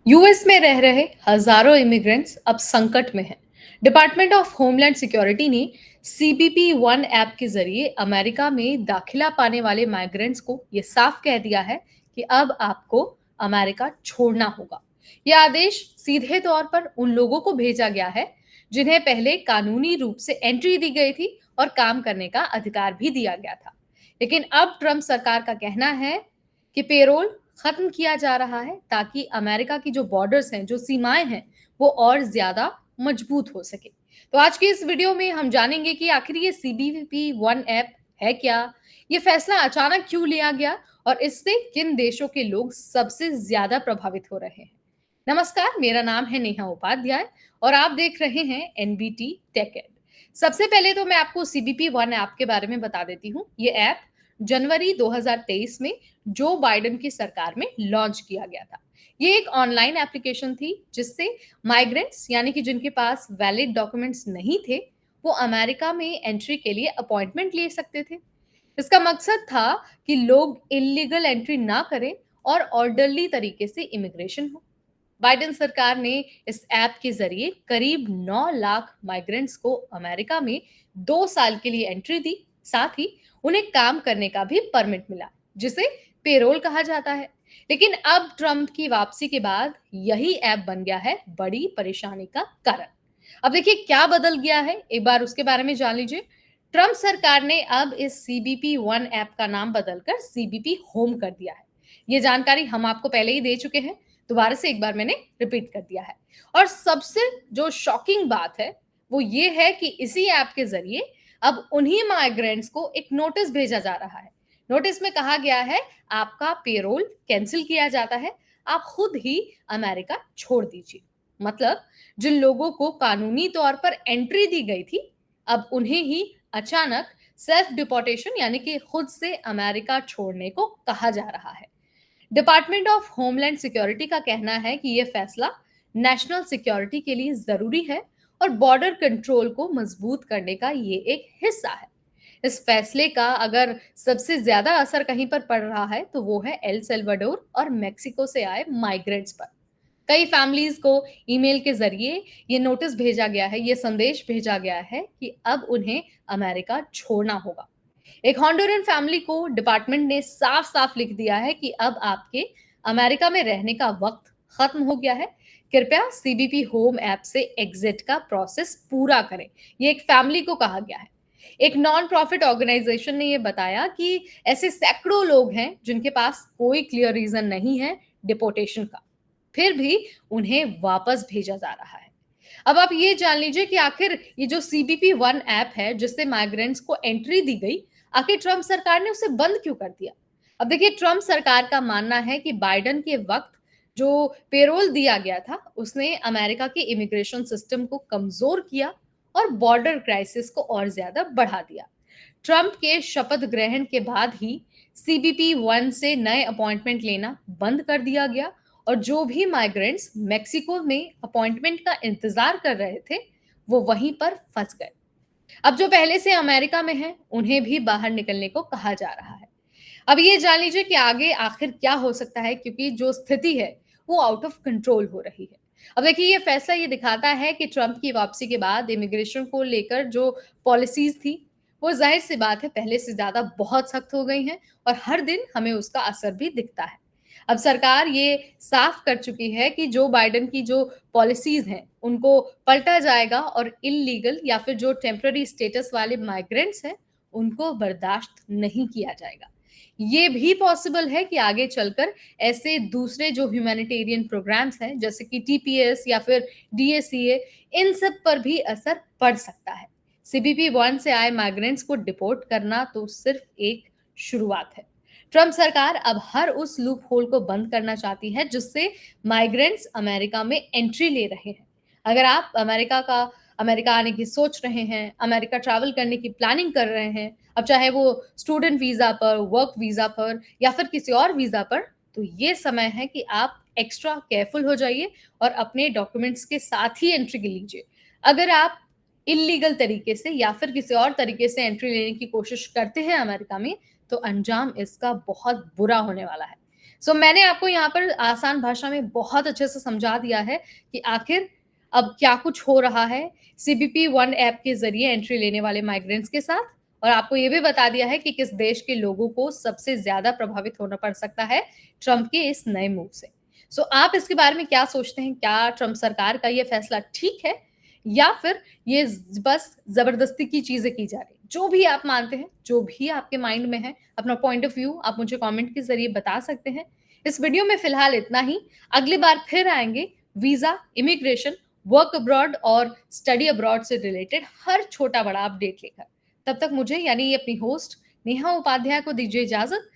US में रह रहे हजारों इमिग्रेंट्स अब संकट में हैं। डिपार्टमेंट ऑफ होमलैंड सिक्योरिटी ने सीबीपी वन ऐप के जरिए अमेरिका में दाखिला पाने वाले माइग्रेंट्स को यह साफ कह दिया है कि अब आपको अमेरिका छोड़ना होगा। यह आदेश सीधे तौर पर उन लोगों को भेजा गया है जिन्हें पहले कानूनी रूप से एंट्री दी गई थी और काम करने का अधिकार भी दिया गया था। लेकिन अब ट्रंप सरकार का कहना है कि पेरोल खत्म किया जा रहा है ताकि अमेरिका की जो बॉर्डर्स हैं, जो सीमाएं हैं, वो और ज्यादा मजबूत हो सके। तो आज की इस वीडियो में हम जानेंगे कि आखिर ये सीबीपी वन ऐप है क्या, ये फैसला अचानक क्यों लिया गया और इससे किन देशों के लोग सबसे ज्यादा प्रभावित हो रहे हैं। नमस्कार, मेरा नाम है नेहा उपाध्याय और आप देख रहे हैं एनबीटी टेक एड। सबसे पहले तो मैं आपको सीबीपी वन ऐप के बारे में बता देती हूँ। ये ऐप जनवरी 2023 में जो बाइडेन की सरकार में लॉन्च किया गया था। ये एक ऑनलाइन एप्लीकेशन थी जिससे माइग्रेंट्स यानी कि जिनके पास वैलिड डॉक्यूमेंट्स नहीं थे, वो अमेरिका में एंट्री के लिए अपॉइंटमेंट ले सकते थे। इसका मकसद था कि लोग इलीगल एंट्री ना करें और ऑर्डरली तरीके से इमिग्रेशन हो। बाइडेन सरकार ने इस ऐप के जरिए करीब 9 लाख माइग्रेंट्स को अमेरिका में 2 साल के लिए एंट्री दी। साथ ही उन्हें काम करने का भी परमिट मिला, जिसे पेरोल कहा जाता है। लेकिन अब ट्रंप की वापसी के बाद यही ऐप बन गया है बड़ी परेशानी का कारण। अब देखिए क्या बदल गया है, एक बार उसके बारे में जान लीजिए। ट्रंप सरकार ने अब इस सीबीपी वन ऐप का नाम बदलकर सीबीपी होम कर दिया है। ये जानकारी हम आपको पहले ही दे चुके हैं, दोबारा से एक बार मैंने रिपीट कर दिया है। और सबसे जो शॉकिंग बात है वो ये है कि इसी ऐप के जरिए अब उन्हीं माइग्रेंट्स को एक नोटिस भेजा जा रहा है। नोटिस में कहा गया है आपका पेरोल कैंसिल किया जाता है, आप खुद ही अमेरिका छोड़ दीजिए। मतलब जिन लोगों को कानूनी तौर पर एंट्री दी गई थी, अब उन्हें ही अचानक सेल्फ डिपोर्टेशन यानी कि खुद से अमेरिका छोड़ने को कहा जा रहा है। डिपार्टमेंट ऑफ होमलैंड सिक्योरिटी का कहना है कि यह फैसला नेशनल सिक्योरिटी के लिए जरूरी है और बॉर्डर कंट्रोल को मजबूत करने का ये एक हिस्सा है। इस फैसले का अगर सबसे ज्यादा असर कहीं पर पड़ रहा है तो वो है एल सेल्वाडोर और मेक्सिको से आए माइग्रेंट्स पर। कई फैमिलीज को ईमेल के जरिए ये नोटिस भेजा गया है, ये संदेश भेजा गया है कि अब उन्हें अमेरिका छोड़ना होगा। एक हॉन्डुरन फैमिली को डिपार्टमेंट ने साफ साफ लिख दिया है कि अब आपके अमेरिका में रहने का वक्त खत्म हो गया है। कृपया सीबीपी होम ऐप से एग्जिट का प्रोसेस पूरा करें। ये एक फैमिली को कहा गया है। एक नॉन प्रॉफिट ऑर्गेनाइजेशन ने यह बताया कि ऐसे सैकड़ों लोग हैं जिनके पास कोई क्लियर रीजन नहीं है डिपोर्टेशन का, फिर भी उन्हें वापस भेजा जा रहा है। अब आप ये जान लीजिए कि आखिर ये जो सीबीपी वन ऐप है जिससे माइग्रेंट्स को एंट्री दी गई, आखिर ट्रंप सरकार ने उसे बंद क्यों कर दिया। अब देखिए ट्रंप सरकार का मानना है कि बाइडेन के वक्त जो पेरोल दिया गया था उसने अमेरिका के इमिग्रेशन सिस्टम को कमजोर किया और बॉर्डर क्राइसिस को और ज्यादा बढ़ा दिया। ट्रंप के शपथ ग्रहण के बाद ही सीबीपी वन से नए अपॉइंटमेंट लेना बंद कर दिया गया और जो भी माइग्रेंट्स मेक्सिको में अपॉइंटमेंट का इंतजार कर रहे थे वो वहीं पर फंस गए। अब जो पहले से अमेरिका में हैं, उन्हें भी बाहर निकलने को कहा जा रहा है। अब ये जान लीजिए कि आगे आखिर क्या हो सकता है, क्योंकि जो स्थिति है वो आउट ऑफ कंट्रोल हो रही है। अब देखिए ये फैसला ये दिखाता है कि ट्रंप की वापसी के बाद इमिग्रेशन को लेकर जो पॉलिसीज थी वो जाहिर सी बात है पहले से ज्यादा बहुत सख्त हो गई हैं और हर दिन हमें उसका असर भी दिखता है। अब सरकार ये साफ कर चुकी है कि जो बाइडेन की जो पॉलिसीज हैं उनको पलटा जाएगा और इलीगल या फिर जो टेम्पररी स्टेटस वाले माइग्रेंट्स हैं उनको बर्दाश्त नहीं किया जाएगा। ये भी पॉसिबल है कि आगे चलकर ऐसे दूसरे जो ह्यूमैनिटेरियन प्रोग्राम्स हैं जैसे कि टीपीएस या फिर डीएसीए, इन सब पर भी असर पड़ सकता है। सीबीपी वन से आए माइग्रेंट्स को डिपोर्ट करना तो सिर्फ एक शुरुआत है। ट्रंप सरकार अब हर उस लूप होल को बंद करना चाहती है जिससे माइग्रेंट्स अमेरिका में एंट्री ले रहे हैं। अगर आप अमेरिका आने की सोच रहे हैं, अमेरिका ट्रैवल करने की प्लानिंग कर रहे हैं, अब चाहे वो स्टूडेंट वीजा पर, वर्क वीजा पर या फिर किसी और वीजा पर, तो ये समय है कि आप एक्स्ट्रा केयरफुल हो जाइए और अपने डॉक्यूमेंट्स के साथ ही एंट्री लीजिए। अगर आप इलीगल तरीके से या फिर किसी और तरीके से एंट्री लेने की कोशिश करते हैं अमेरिका में, तो अंजाम इसका बहुत बुरा होने वाला है। मैंने आपको यहाँ पर आसान भाषा में बहुत अच्छे से समझा दिया है कि आखिर अब क्या कुछ हो रहा है सीबीपी वन ऐप के ज़रिए एंट्री लेने वाले माइग्रेंट्स के साथ, और आपको ये भी बता दिया है कि किस देश के लोगों को सबसे ज़्यादा प्रभावित होना पड़ सकता है ट्रम्प के इस नए मूव से। आप इसके बारे में क्या सोचते हैं? क्या ट्रम्प सरकार का ये फैसला ठीक है या फिर ये बस ज़बरदस्ती की चीज़ें की जा रही हैं? जो भी आप मानते हैं, जो भी आपके माइंड में है, अपना पॉइंट ऑफ व्यू आप मुझे कमेंट के ज़रिए बता सकते हैं। इस वीडियो में फिलहाल इतना ही। अगली बार फिर आएँगे वीज़ा, इमिग्रेशन, वर्क अब्रॉड और स्टडी अब्रॉड से रिलेटेड हर छोटा-बड़ा अपडेट लेकर। तब तक मुझे यानी अपनी होस्ट नेहा उपाध्याय को दीजिए इजाज़त।